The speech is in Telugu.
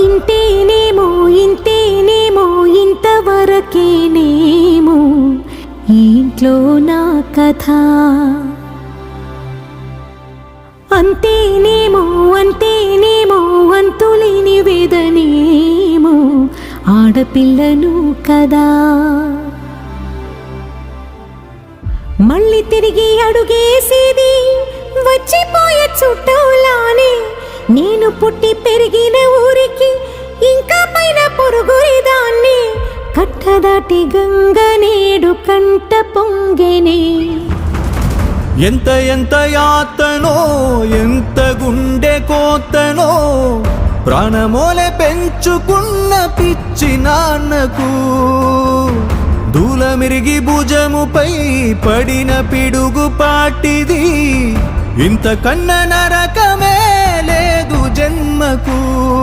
ఇంతేనేమో ఇంతేనేమో ఇంతవరకేనేమో ఈ ఇంట్లో నా కథ. అంతేనేమో అంతేనేమో అంతులేని వేదనేమో ఆడపిల్లను కదా. మళ్ళీ తిరిగి అడుగేసేది వచ్చిపోయే చుట్టూలానే. నేను పుట్టి పెరిగిన ఊరికి ఇంకా పైన పొరుగురిదాన్ని. కట్టదాటి గంగ నేడు కంట పొంగెనే. ఎంత ఎంత యాతనో ఎంత గుండె కోతనో ప్రాణమోలే పెంచుకున్న పిచ్చి నాన్నకు. దూలమిరిగి భుజముపై పడిన పిడుగు పాటిది. ఇంత కన్న నరకమే లేదు జన్మకు.